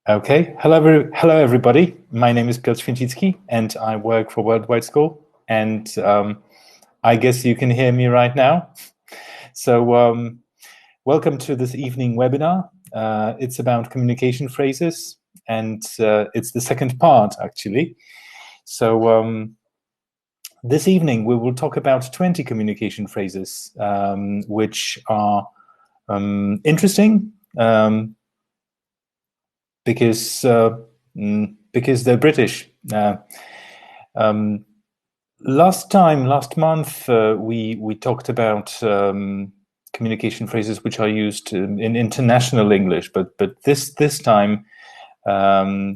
Okay, hello everybody. My name is Piotr Święcicki and I work for Worldwide School, and I guess you can hear me right now. So welcome to this evening webinar. It's about communication phrases, and it's the second part actually. So this evening we will talk about 20 communication phrases which are interesting, because they're British. Last month, we talked about communication phrases which are used in international English, but this time,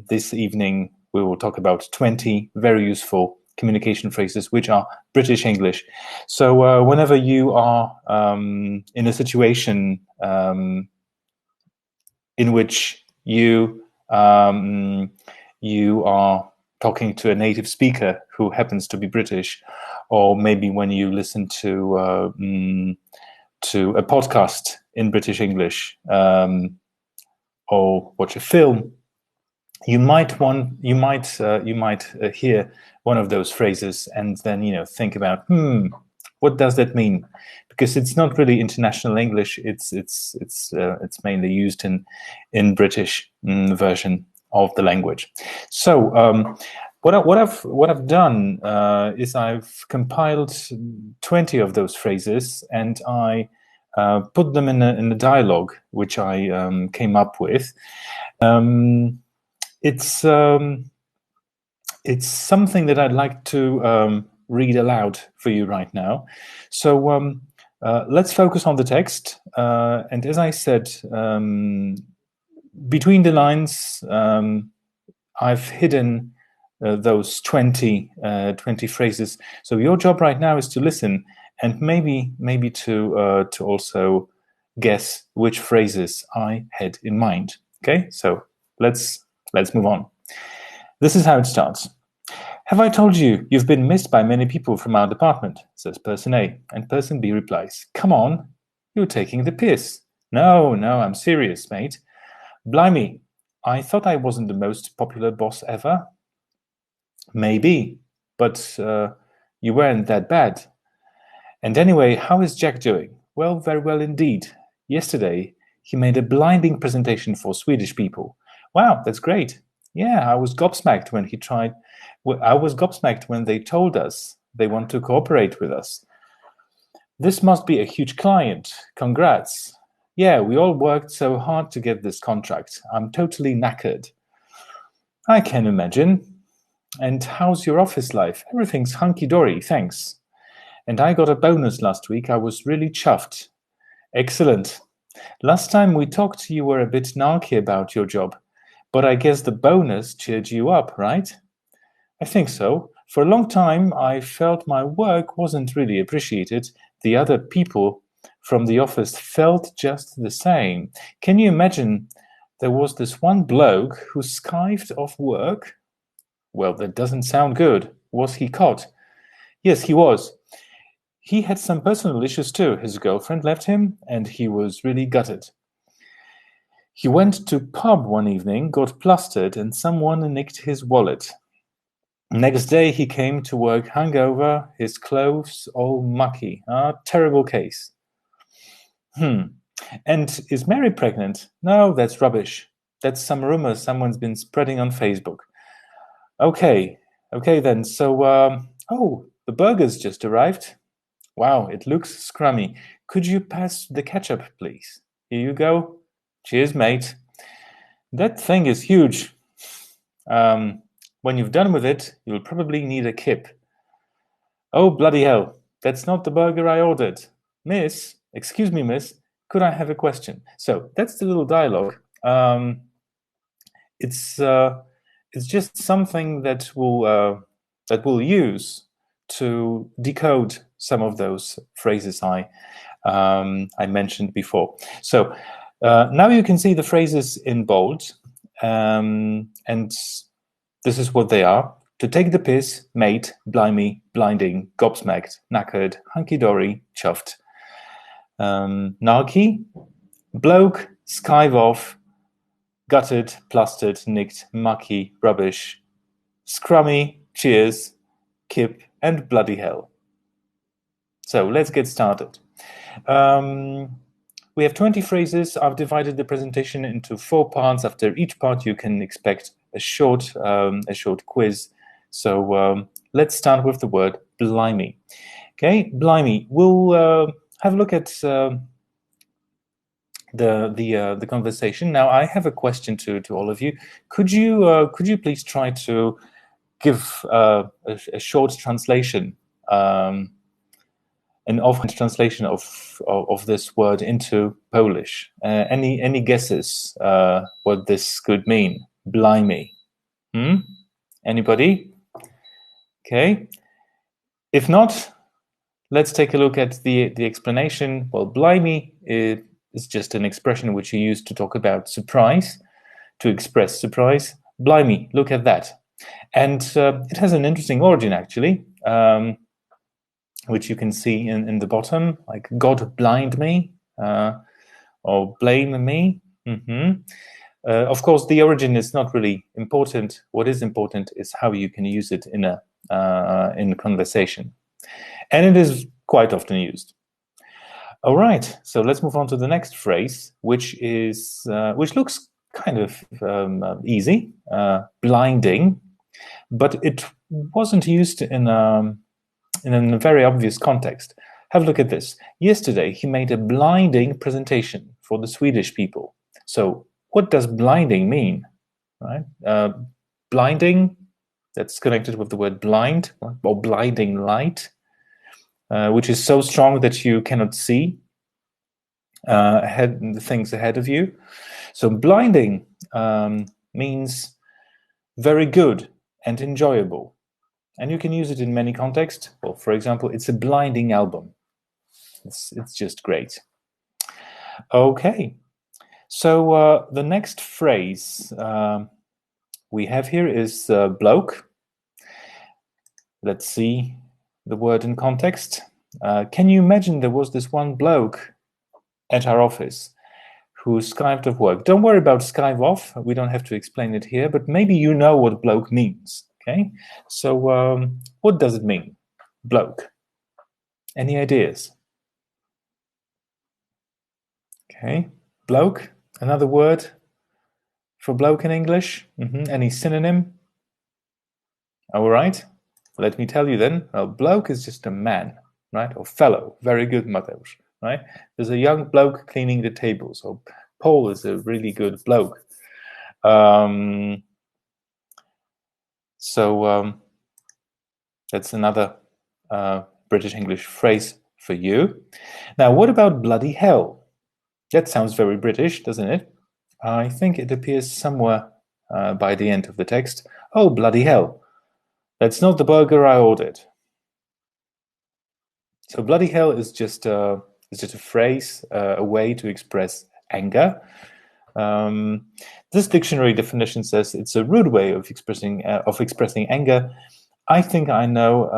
this evening, we will talk about 20 very useful communication phrases which are British English. So whenever you are in a situation in which you are talking to a native speaker who happens to be British, or maybe when you listen to a podcast in British English, or watch a film, you might hear one of those phrases and then think about what does that mean? Because it's not really international English. It's mainly used in British version of the language. So what I've done is I've compiled 20 of those phrases, and I put them in a dialogue which I came up with. It's something that I'd like to read aloud for you right now. So let's focus on the text. And as I said, between the lines, I've hidden those 20 phrases. So your job right now is to listen and maybe to also guess which phrases I had in mind. Okay, so let's move on. This is how it starts. Have I told you you've been missed by many people from our department? Says person A. And person B replies, come on, you're taking the piss. No, I'm serious, mate. Blimey, I thought I wasn't the most popular boss ever. Maybe, but you weren't that bad. And anyway, how is Jack doing? Well, very well indeed. Yesterday, he made a blinding presentation for Swedish people. Wow, that's great. Yeah, I was gobsmacked when they told us they want to cooperate with us. This must be a huge client. Congrats. Yeah, we all worked so hard to get this contract. I'm totally knackered. I can imagine. And how's your office life? Everything's hunky-dory, thanks. And I got a bonus last week. I was really chuffed. Excellent. Last time we talked, you were a bit snarky about your job. But I guess the bonus cheered you up, right? I think so. For a long time, I felt my work wasn't really appreciated. The other people from the office felt just the same. Can you imagine? There was this one bloke who skived off work. Well, that doesn't sound good. Was he caught? Yes, he was. He had some personal issues too. His girlfriend left him, and he was really gutted. He went to pub one evening, got plastered, and someone nicked his wallet. Next day, he came to work hungover, his clothes all mucky. Terrible case. And is Mary pregnant? No, that's rubbish. That's some rumor someone's been spreading on Facebook. Okay then. So, the burger's just arrived. Wow, it looks scrummy. Could you pass the ketchup, please? Here you go. Cheers, mate. That thing is huge. When you've done with it, you'll probably need a kip. Oh, bloody hell. That's not the burger I ordered. Miss, excuse me, miss, could I have a question? So that's the little dialogue. It's just something that we'll use to decode some of those phrases I mentioned before. So now you can see the phrases in bold, and this is what they are. To take the piss, mate, blimey, blinding, gobsmacked, knackered, hunky-dory, chuffed. Narky, bloke, skive off, gutted, plastered, nicked, mucky, rubbish, scrummy, cheers, kip, and bloody hell. So let's get started. We have 20 phrases. I've divided the presentation into 4 parts. After each part, you can expect a short quiz. So let's start with the word blimey. Okay, blimey. We'll have a look at the conversation. Now, I have a question to all of you. Could you please try to give a short translation, an offhand translation of this word into Polish? Any guesses what this could mean? Blimey. Anybody? Okay. If not, let's take a look at the explanation. Well, blimey is just an expression which you use to talk about surprise, to express surprise. Blimey, look at that. And it has an interesting origin, actually, which you can see in the bottom, like God blind me, or blame me. Of course, the origin is not really important. What is important is how you can use it in a conversation. And it is quite often used. All right, so let's move on to the next phrase, which looks kind of easy, blinding, but it wasn't used in a very obvious context. Have a look at this. Yesterday, he made a blinding presentation for the Swedish people. So what does blinding mean? Right? Blinding, that's connected with the word blind, or blinding light, which is so strong that you cannot see the things ahead of you. So blinding means very good and enjoyable. And you can use it in many contexts. Well, for example, it's a blinding album. It's just great. Okay. So the next phrase we have here is bloke. Let's see the word in context. Can you imagine there was this one bloke at our office who skived off work? Don't worry about skive off. We don't have to explain it here, but maybe you know what bloke means. Okay, so what does it mean, bloke? Any ideas? Okay, bloke, another word for bloke in English? Any synonym? All right, let me tell you then. Well, bloke is just a man, right? Or fellow. Very good, Mateusz, right? There's a young bloke cleaning the table, so Paul is a really good bloke. So that's another British English phrase for you. Now, what about bloody hell? That sounds very British, doesn't it? I think it appears somewhere by the end of the text. Oh, bloody hell. That's not the burger I ordered. So bloody hell is just a phrase, a way to express anger. This dictionary definition says it's a rude way of expressing anger. I think I know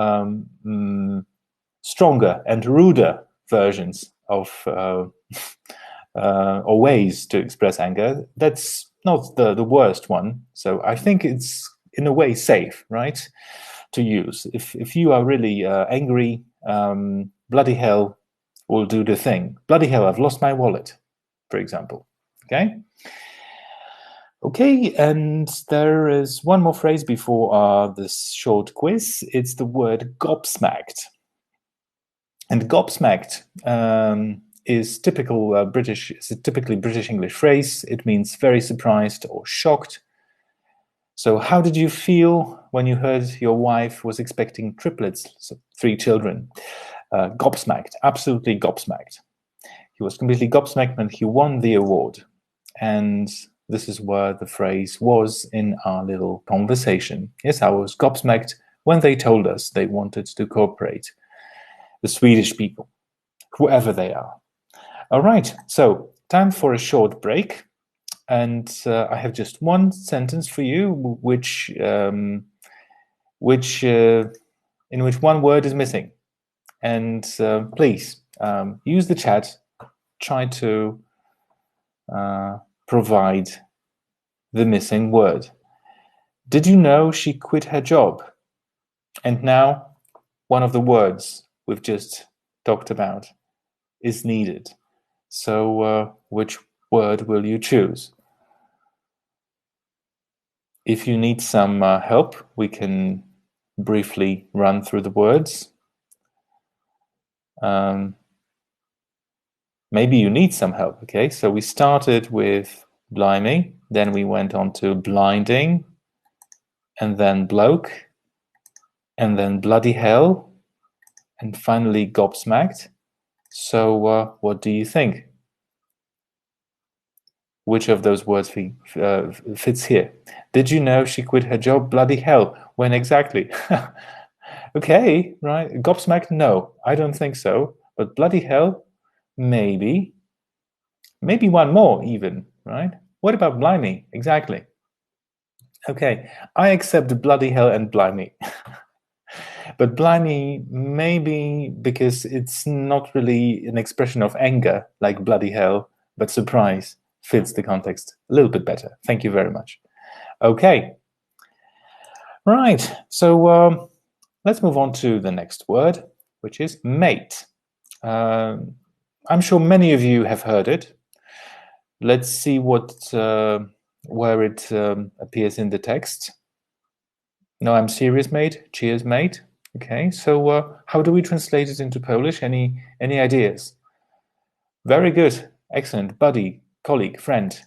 stronger and ruder versions of or ways to express anger. That's not the worst one. So I think it's in a way safe, right, to use. If you are really angry, bloody hell will do the thing. Bloody hell, I've lost my wallet, for example. Okay, and there is one more phrase before this short quiz. It's the word gobsmacked. And gobsmacked is typically British English phrase. It means very surprised or shocked. So how did you feel when you heard your wife was expecting triplets, so 3 children? Gobsmacked, absolutely gobsmacked. He was completely gobsmacked when he won the award. And this is where the phrase was in our little conversation. Yes, I was gobsmacked when they told us they wanted to cooperate. The Swedish people, whoever they are. All right, so time for a short break. And I have just one sentence for you, in which one word is missing. And please use the chat. Try to provide the missing word. Did you know she quit her job? And now one of the words we've just talked about is needed. So which word will you choose? If you need some help, we can briefly run through the words. Maybe you need some help, okay? So we started with blimey, then we went on to blinding, and then bloke, and then bloody hell, and finally gobsmacked. So what do you think? Which of those words fits here? Did you know she quit her job? Bloody hell. When exactly? Okay, right. Gobsmacked? No, I don't think so. But bloody hell? Maybe. Maybe one more even, right? What about blimey? Exactly. Okay, I accept bloody hell and blimey. But blimey, maybe because it's not really an expression of anger like bloody hell, but surprise fits the context a little bit better. Thank you very much. Okay. Right. So let's move on to the next word, which is mate. I'm sure many of you have heard it. Let's see where it appears in the text. No, I'm serious, mate. Cheers, mate. Okay, so how do we translate it into Polish? Any ideas? Very good. Excellent. Buddy, colleague, friend.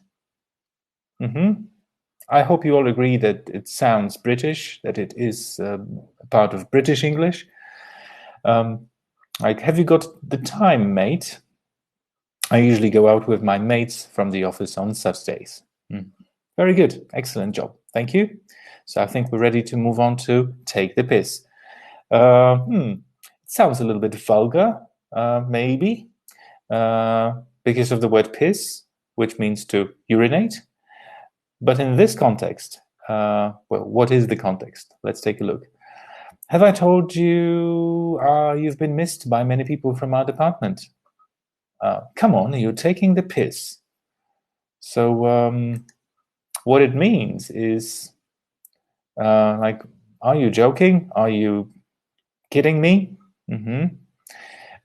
I hope you all agree that it sounds British, that it is a part of British English. Like, have you got the time, mate? I usually go out with my mates from the office on such days. Very good. Excellent job. Thank you. So I think we're ready to move on to take the piss. It sounds a little bit vulgar, maybe, because of the word piss, which means to urinate. But in this context, well, what is the context? Let's take a look. Have I told you you've been missed by many people from our department? Come on, you're taking the piss. So what it means is, like, are you joking? Are you kidding me?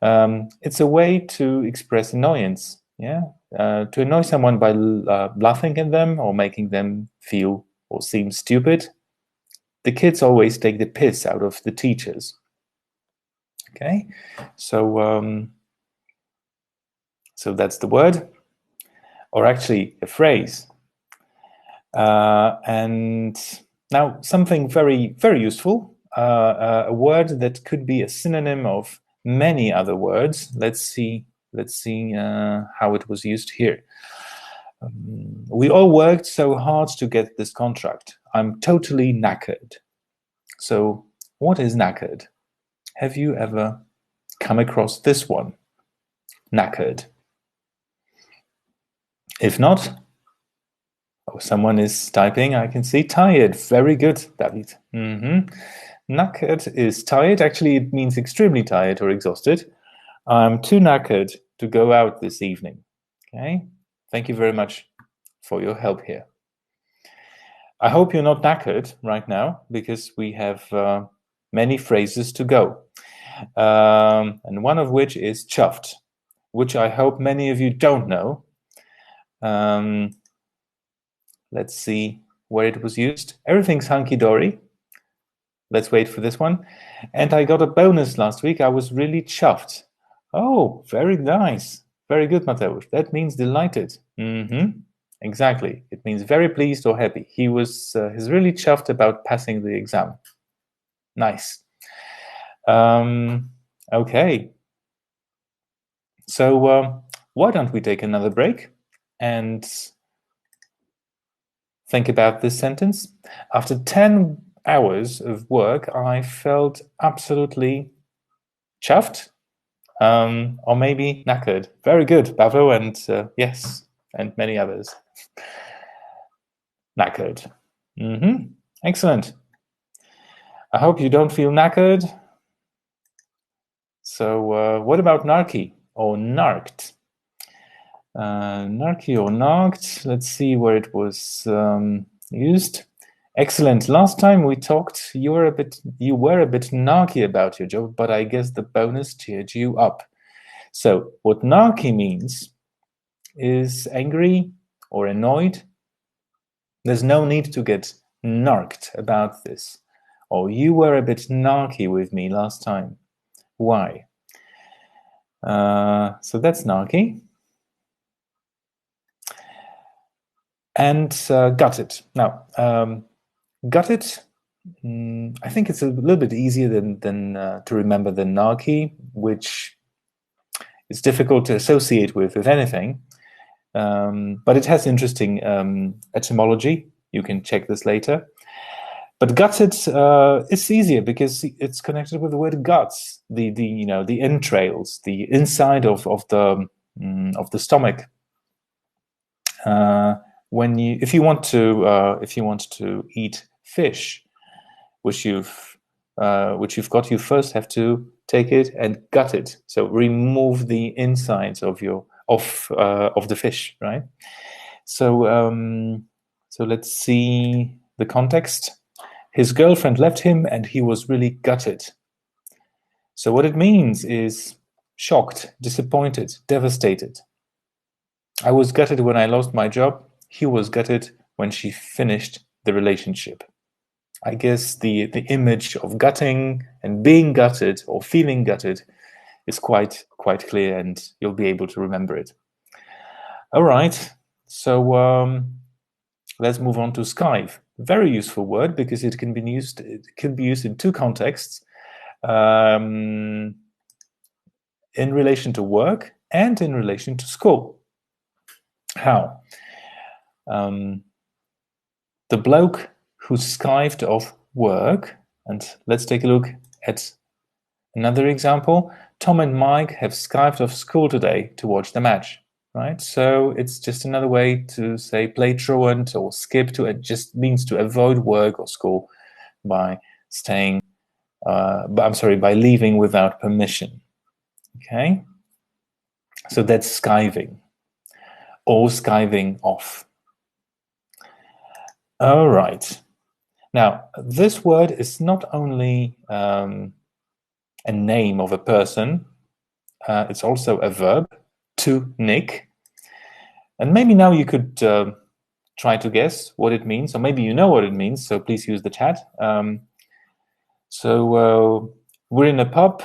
It's a way to express annoyance. Yeah, to annoy someone by laughing at them or making them feel or seem stupid. The kids always take the piss out of the teachers. Okay, so that's the word, or actually a phrase. And now something very, very useful, a word that could be a synonym of many other words. Let's see how it was used here. We all worked so hard to get this contract. I'm totally knackered. So what is knackered? Have you ever come across this one? Knackered. If not, someone is typing, I can see. Tired. Very good, David. Knackered is tired. Actually, it means extremely tired or exhausted. I'm too knackered to go out this evening. Okay. Thank you very much for your help here. I hope you're not knackered right now, because we have many phrases to go. And one of which is chuffed, which I hope many of you don't know. Let's see where it was used. Everything's hunky-dory. Let's wait for this one. And I got a bonus last week. I was really chuffed. Oh, very nice. Very good, Mateusz. That means delighted. Exactly. It means very pleased or happy. He's really chuffed about passing the exam. Nice. Okay. So why don't we take another break and think about this sentence? After 10 hours of work, I felt absolutely chuffed, or maybe knackered. Very good, Bravo, and yes, and many others. Knackered. Excellent. I hope you don't feel knackered. So what about narky or narked? Narky or narked. Let's see where it was used. Excellent. Last time we talked, you were a bit narky about your job, but I guess the bonus cheered you up. So what narky means is angry or annoyed. There's no need to get narked about this. Or you were a bit narky with me last time. Why? So that's narky. And gutted. Now, gutted, I think it's a little bit easier than to remember than narky, which is difficult to associate with anything. But it has interesting etymology. You can check this later. But gutted, it's easier because it's connected with the word guts, the entrails, the inside of the stomach. If you want to eat fish, which you've got, you first have to take it and gut it. So remove the insides of the fish, right? So let's see the context. His girlfriend left him, and he was really gutted. So what it means is shocked, disappointed, devastated. I was gutted when I lost my job. He was gutted when she finished the relationship. I guess the image of gutting and being gutted or feeling gutted is quite clear, and you'll be able to remember it. All right, so let's move on to skive. Very useful word because it can be used in two contexts, in relation to work and in relation to school. How? The bloke who skived off work, and let's take a look at another example. Tom and Mike have skived off school today to watch the match, right? So it's just another way to say play truant or skip to. It just means to avoid work or school by by leaving without permission. Okay, so that's skiving or skiving off. All right. Now, this word is not only a name of a person, it's also a verb, to nick. And maybe now you could try to guess what it means, or maybe you know what it means, so please use the chat. So we're in a pub,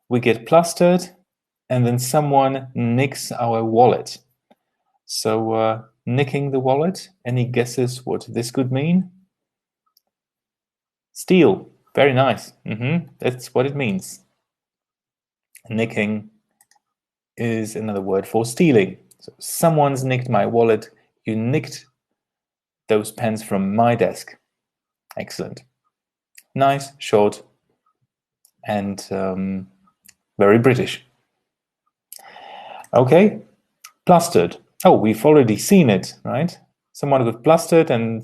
we get plastered, and then someone nicks our wallet. So nicking the wallet, any guesses what this could mean? Steal. Very nice. That's what it means. Nicking is another word for stealing. So someone's nicked my wallet. You nicked those pens from my desk. Excellent. Nice, short, and very British. Okay, plastered. Oh, we've already seen it, right? Someone got plastered and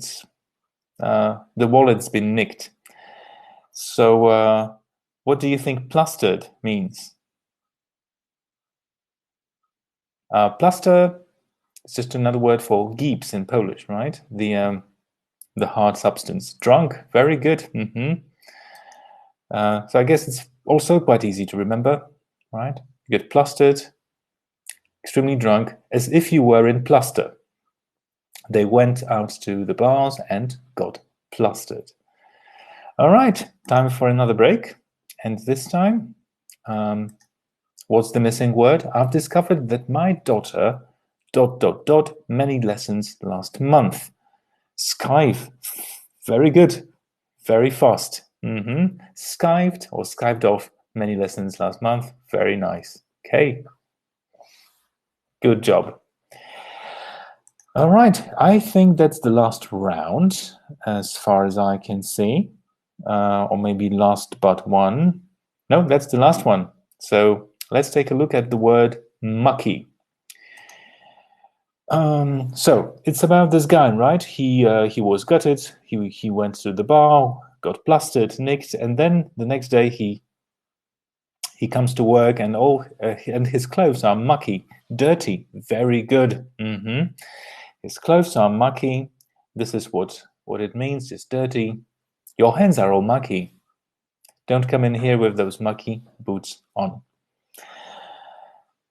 the wallet's been nicked. So what do you think plastered means? Plaster is just another word for gips in Polish, right? The hard substance. Drunk, very good. So I guess it's also quite easy to remember, right? You get plastered, extremely drunk, as if you were in plaster. They went out to the bars and got plastered. All right, time for another break. And this time, what's the missing word? I've discovered that my daughter, ... many lessons last month. Skive, very good, very fast. Skived or skived off, many lessons last month. Very nice. Okay, good job. All right, I think that's the last round as far as I can see. Or maybe last but one. No, that's the last one. So let's take a look at the word mucky. So it's about this guy, right? He was gutted. He went to the bar, got plastered, nicked, and then the next day he He comes to work and and his clothes are mucky, dirty. Very good. His clothes are mucky. This is what it means. It's dirty. Your hands are all mucky. Don't come in here with those mucky boots on.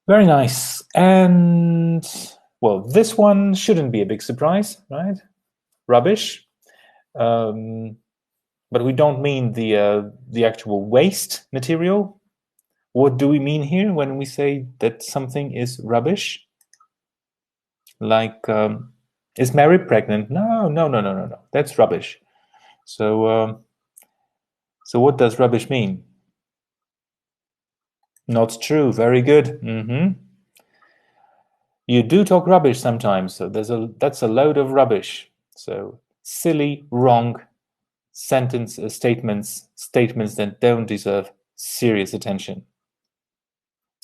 Very nice. And, well, this one shouldn't be a big surprise, right? Rubbish. But we don't mean the actual waste material. What do we mean here when we say that something is rubbish? Like, is Mary pregnant? No. That's rubbish. So what does rubbish mean? Not true. Very good. You do talk rubbish sometimes, so that's a load of rubbish. So silly, wrong statements that don't deserve serious attention.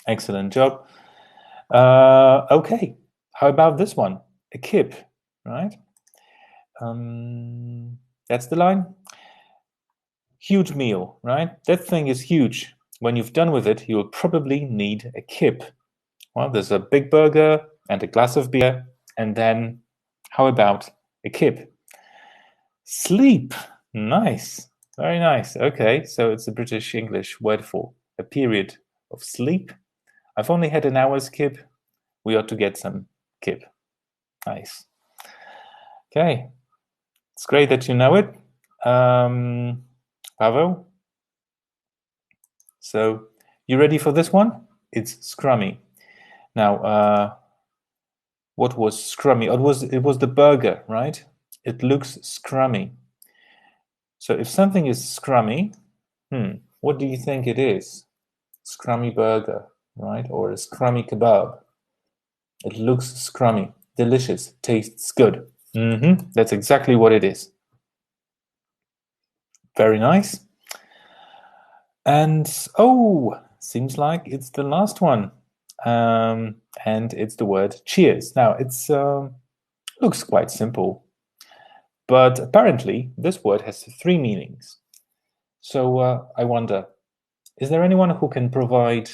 Excellent job. Okay, how about this one? A kip, right? That's the line. Huge meal, right? That thing is huge. When you've done with it, you'll probably need a kip. Well, there's a big burger and a glass of beer, and then how about a kip? Sleep. Nice. Very nice. Okay, so it's a British English word for a period of sleep. I've only had an hour's kip. We ought to get some kip. Nice. Okay. It's great that you know it. Bravo. So, you ready for this one? It's scrummy. Now, what was scrummy? It was the burger, right? It looks scrummy. So if something is scrummy, what do you think it is? Scrummy burger, right? Or a scrummy kebab. It looks scrummy, delicious, tastes good. That's exactly what it is. Very nice. And, seems like it's the last one. And it's the word cheers. Now, it's looks quite simple. But apparently, this word has 3 meanings. So I wonder, is there anyone who can provide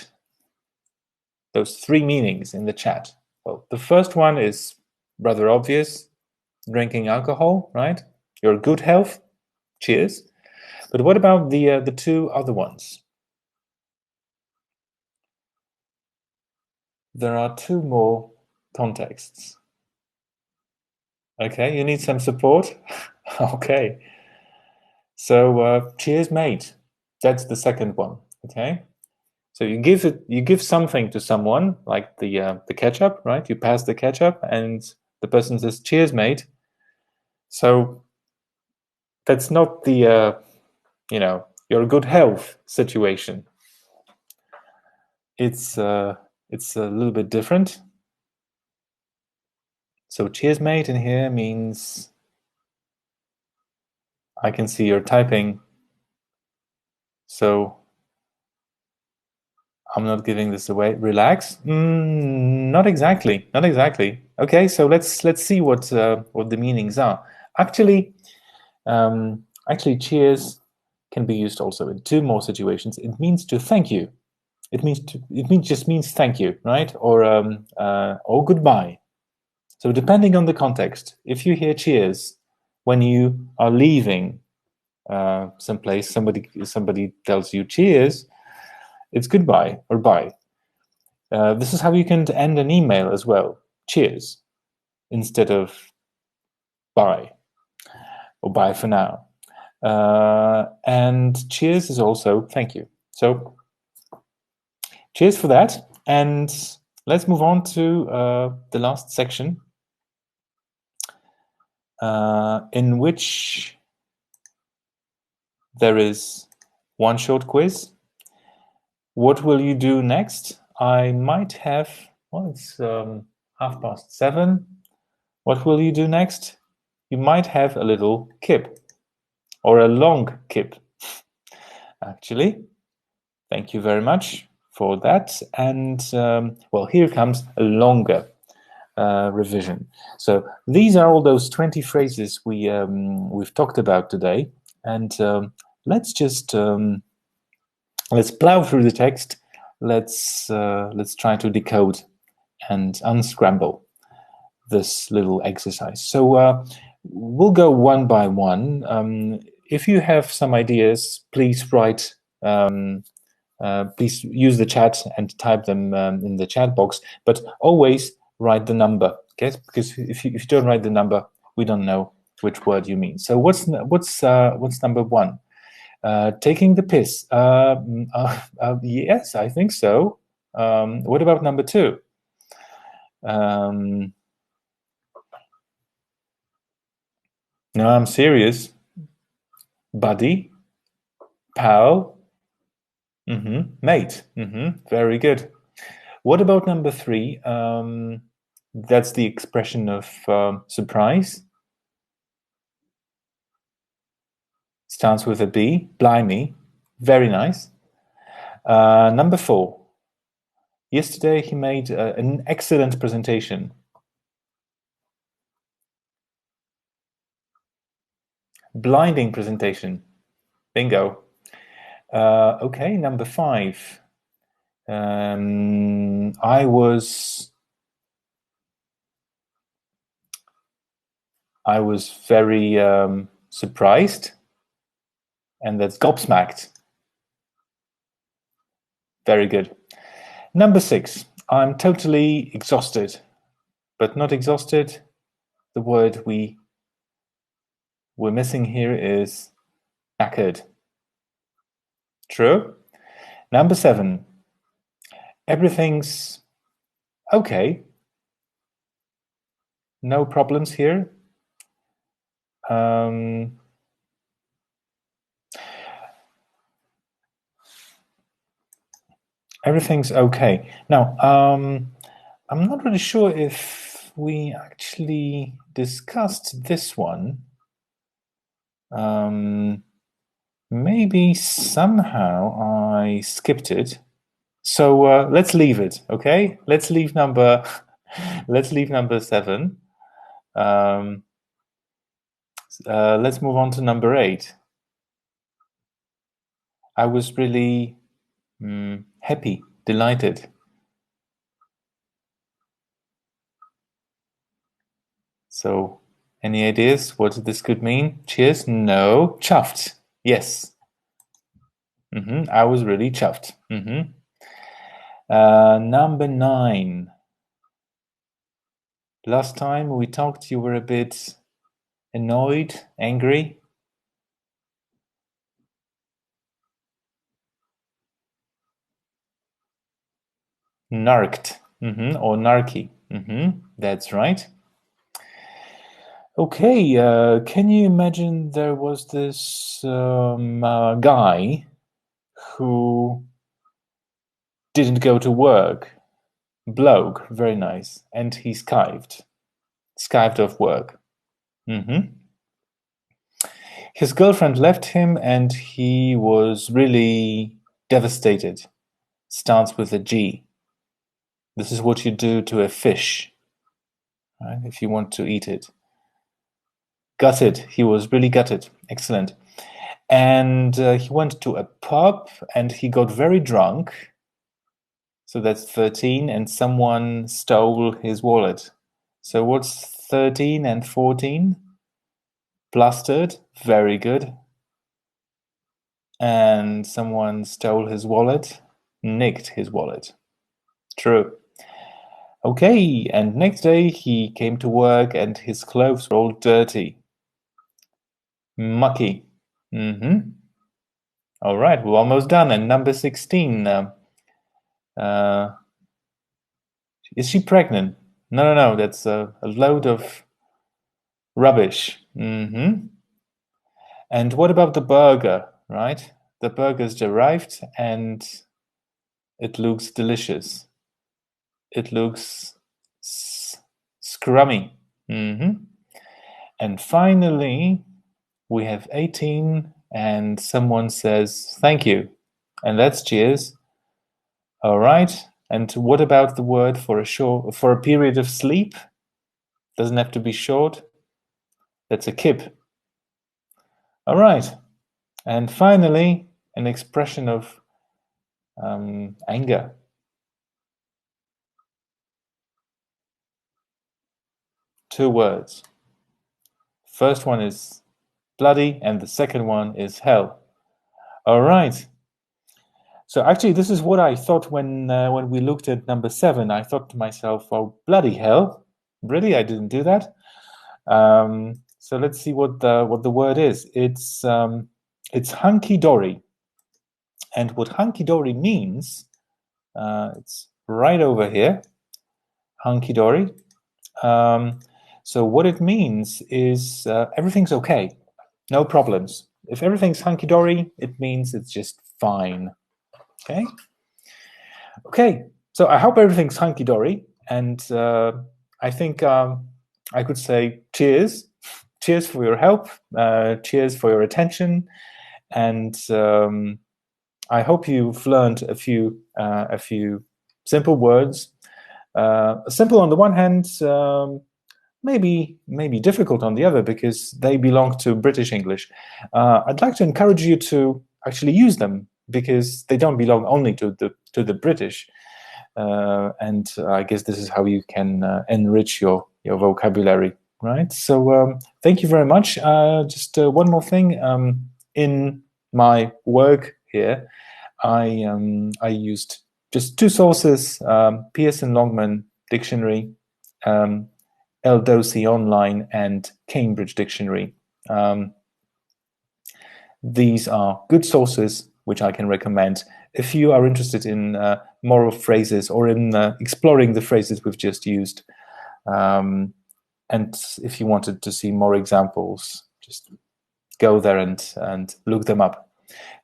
those 3 meanings in the chat? Well, the first one is rather obvious, drinking alcohol, right? Your good health, cheers. But what about the 2 other ones? There are 2 more contexts. Okay, you need some support? Okay. So cheers, mate. That's the second one. Okay. So you give something to someone, like the ketchup, right? You pass the ketchup, and the person says, "Cheers, mate." So that's not the your good health situation. It's a little bit different. So cheers, mate, in here means I can see you're typing. So I'm not giving this away. Relax. Not exactly. Not exactly. Okay, so let's see what the meanings are. Actually, cheers can be used also in 2 more situations. It means to thank you. It just means thank you, right? Or goodbye. So depending on the context, if you hear cheers when you are leaving someplace, somebody tells you cheers, it's goodbye or bye. This is how you can end an email as well. Cheers instead of bye or bye for now. And cheers is also thank you. So cheers for that. And let's move on to the last section, in which there is one short quiz. What will you do next? I might have, it's 7:30. What will you do next? You might have a little kip, or a long kip, actually. Thank you very much for that. And, here comes a longer revision. So these are all those 20 phrases we've talked about today. And let's just Let's plow through the text. Let's try to decode and unscramble this little exercise. So we'll go one by one. If you have some ideas, please write. Please use the chat and type them in the chat box. But always write the number, okay? Because if you don't write the number, we don't know which word you mean. So what's number one? Taking the piss. Yes, I think so. What about number two? No, I'm serious. Buddy, pal, mate. Very good. What about number three? That's the expression of surprise. Starts with a B. Blimey. Very nice. Number four. Yesterday he made an excellent presentation. Blinding presentation. Bingo. Okay, number five. I was very surprised, and that's gobsmacked. Very good. Number six. I'm totally exhausted, but not exhausted. The word we're missing here is knackered. True. Number seven. Everything's okay. No problems here. Everything's okay. Now, I'm not really sure if we actually discussed this one. Maybe somehow I skipped it. So let's leave it, okay? Let's leave number seven. Let's move on to number eight. I was really happy, delighted. So, any ideas what this could mean? Cheers? No. Chuffed? Yes. I was really chuffed. Number nine. Last time we talked, you were a bit annoyed, angry. Narked, or narky. That's right. Okay, can you imagine there was this guy who didn't go to work? Bloke, very nice. And he skived off work. His girlfriend left him and he was really devastated. Starts with a G. This is what you do to a fish, right, if you want to eat it. Gutted. He was really gutted. Excellent. And he went to a pub and he got very drunk. So that's 13, and someone stole his wallet. So what's 13 and 14? Blustered. Very good. And someone stole his wallet. Nicked his wallet. True. Okay, and next day he came to work and his clothes were all dirty. Mucky. All right, we're almost done. And number 16. Is she pregnant? No. That's a load of rubbish. And what about the burger, right? The burger's arrived and it looks delicious. It looks scrummy. And finally, we have 18 and someone says thank you. And that's cheers. All right. And what about the word for a period of sleep? Doesn't have to be short. That's a kip. All right. And finally, an expression of Anger. Two words. First one is bloody, and the second one is hell. All right. So actually, this is what I thought when we looked at number 7. I thought to myself, "Oh, bloody hell! Really, I didn't do that." So let's see what the word is. It's hunky dory, and what hunky dory means, it's right over here. Hunky dory. So what it means is everything's okay, no problems. If everything's hunky dory, it means it's just fine. Okay. Okay. So I hope everything's hunky dory, and I think I could say cheers. Cheers for your help. Cheers for your attention, and I hope you've learned a few simple words. Simple on the one hand, maybe difficult on the other, because they belong to British English. I'd like to encourage you to actually use them, because they don't belong only to the British. And I guess this is how you can enrich your vocabulary, right? So thank you very much. Just one more thing. In my work here, I used just two sources: Pearson Longman Dictionary, Eldosy Online, and Cambridge Dictionary. These are good sources which I can recommend if you are interested in more phrases, or in exploring the phrases we've just used. And if you wanted to see more examples, just go there and look them up.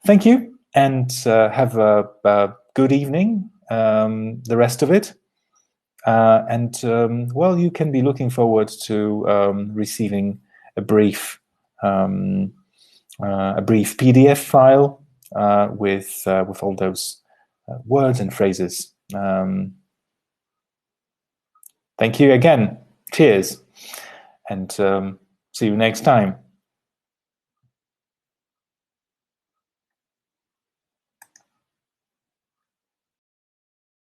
Thank you, and have a good evening, the rest of it. And well, you can be looking forward to receiving a brief PDF file with all those words and phrases. Thank you again. Cheers, and see you next time.